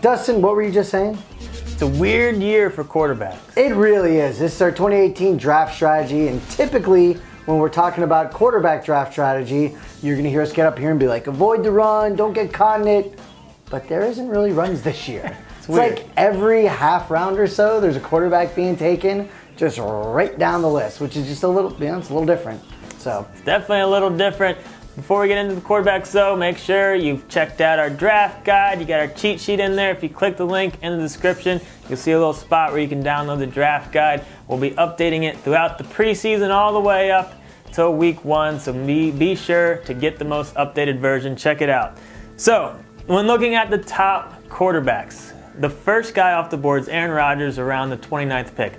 Dustin, what were you just saying? It's a weird year for quarterbacks. It really is. This is our 2018 draft strategy, and typically when we're talking about quarterback draft strategy, you're going to hear us get up here and be like, avoid the run, don't get caught in it. But there isn't really runs this year. It's like every half round or so, there's a quarterback being taken just right down the list, which is just a little, it's a little different. So it's definitely a little different. Before we get into the quarterbacks though, make sure you've checked out our draft guide. You got our cheat sheet in there. If you click the link in the description, you'll see a little spot where you can download the draft guide. We'll be updating it throughout the preseason all the way up till week 1, so be sure to get the most updated version. Check it out. So, when looking at the top quarterbacks, the first guy off the board is Aaron Rodgers around the 29th pick.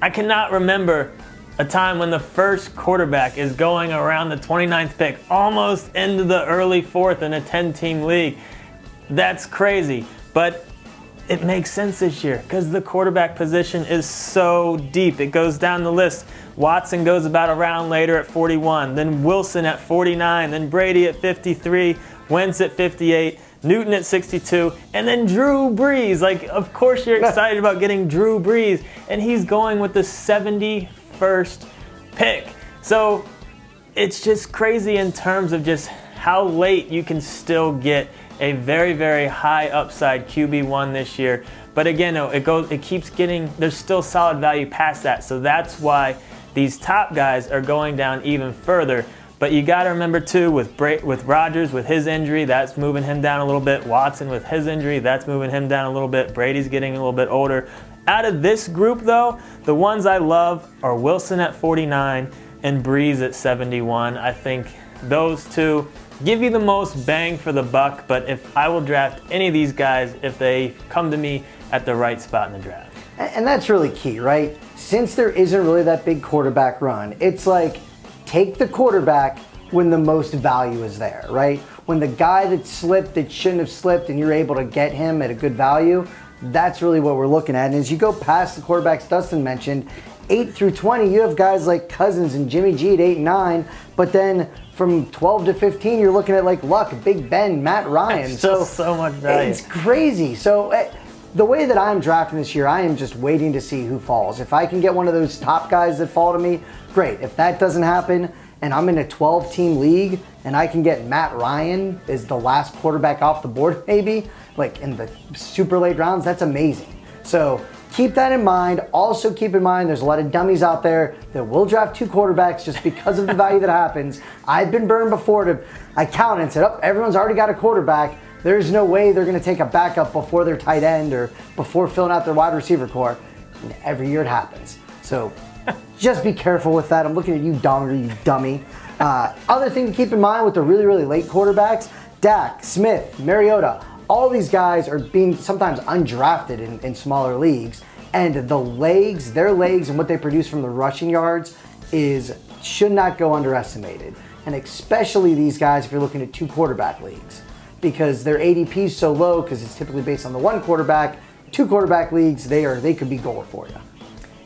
I cannot remember a time when the first quarterback is going around the 29th pick, almost into the early 4th in a 10-team league. That's crazy, but it makes sense this year because the quarterback position is so deep. It goes down the list. Watson goes about a round later at 41, then Wilson at 49, then Brady at 53, Wentz at 58, Newton at 62, and then Drew Brees. Like, of course you're excited about getting Drew Brees, and he's going with the 71st pick. So it's just crazy in terms of just how late you can still get a very, very high upside QB1 this year. But again, it keeps getting, there's still solid value past that. So that's why these top guys are going down even further. But you got to remember too, with Rodgers, with his injury, that's moving him down a little bit. Watson with his injury, that's moving him down a little bit. Brady's getting a little bit older. Out of this group though, the ones I love are Wilson at 49 and Brees at 71. I think those two give you the most bang for the buck, but if I will draft any of these guys if they come to me at the right spot in the draft. And that's really key, right? Since there isn't really that big quarterback run, it's like take the quarterback when the most value is there, right? When the guy that slipped, that shouldn't have slipped, and you're able to get him at a good value, that's really what we're looking at. And as you go past the quarterbacks Dustin mentioned, 8 through 20, you have guys like Cousins and Jimmy G at 8 and 9, but then from 12 to 15, you're looking at like Luck, Big Ben, Matt Ryan. So much value. It's crazy. So the way that I'm drafting this year, I am just waiting to see who falls. If I can get one of those top guys that fall to me, great. If that doesn't happen, and I'm in a 12-team league, and I can get Matt Ryan as the last quarterback off the board maybe, like in the super late rounds, that's amazing. So keep that in mind. Also keep in mind there's a lot of dummies out there that will draft 2 quarterbacks just because of the value that happens. I've been burned before. I counted and said, oh, everyone's already got a quarterback. There's no way they're going to take a backup before their tight end or before filling out their wide receiver core. And every year it happens. So just be careful with that. I'm looking at you, Donger, you dummy. Other thing to keep in mind with the really, really late quarterbacks, Dak, Smith, Mariota, all these guys are being sometimes undrafted in smaller leagues. And their legs and what they produce from the rushing yards should not go underestimated. And especially these guys if you're looking at 2 quarterback leagues. Because their ADP is so low because it's typically based on the 1 quarterback. 2 quarterback leagues, they could be gold for you.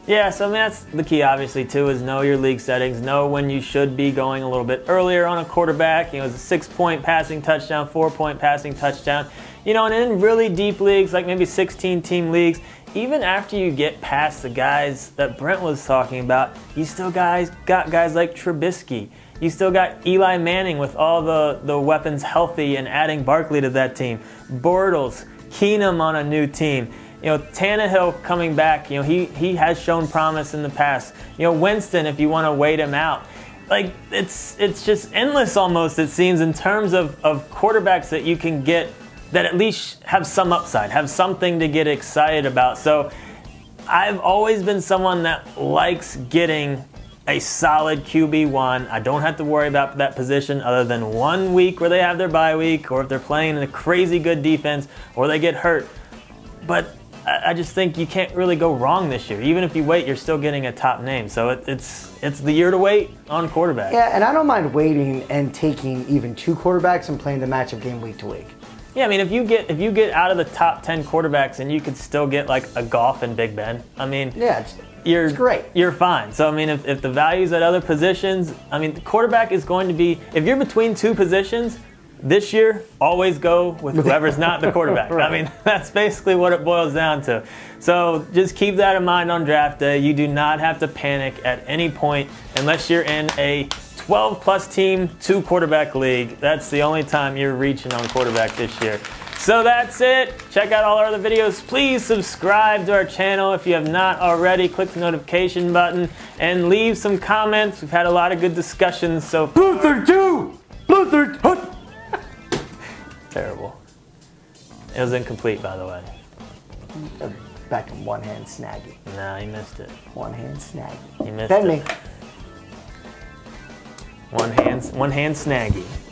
Yeah, so I mean, that's the key obviously too, is know your league settings, know when you should be going a little bit earlier on a quarterback. You know, it's a 6-point passing touchdown, 4-point passing touchdown. You know, and in really deep leagues, like maybe 16-team leagues, even after you get past the guys that Brent was talking about, you still got guys like Trubisky. You still got Eli Manning with all the weapons healthy and adding Barkley to that team. Bortles, Keenum on a new team. You know, Tannehill coming back, you know, he has shown promise in the past. You know, Winston, if you want to wait him out. Like, it's just endless almost, it seems, in terms of quarterbacks that you can get that at least have some upside, have something to get excited about. So I've always been someone that likes getting a solid QB1. I don't have to worry about that position other than 1 week where they have their bye week, or if they're playing in a crazy good defense, or they get hurt. But I just think you can't really go wrong this year. Even if you wait, you're still getting a top name. So it's the year to wait on quarterback. Yeah, and I don't mind waiting and taking even 2 quarterbacks and playing the matchup game week to week. Yeah, I mean, if you get out of the top 10 quarterbacks and you could still get like a Goff and Big Ben, I mean, yeah, it's great. You're fine. So I mean, if the value's at other positions, I mean, the quarterback is going to be, if you're between 2 positions, this year, always go with whoever's not the quarterback. Right. I mean, that's basically what it boils down to. So just keep that in mind on draft day. You do not have to panic at any point unless you're in a 12-plus team, 2-quarterback league. That's the only time you're reaching on quarterback this year. So that's it. Check out all our other videos. Please subscribe to our channel if you have not already. Click the notification button and leave some comments. We've had a lot of good discussions so far. Blue 32! Blue 32! Terrible. It was incomplete, by the way. Back in one-hand snaggy. No, he missed it. One-hand snaggy. He missed Bend it. me. One hand snaggy.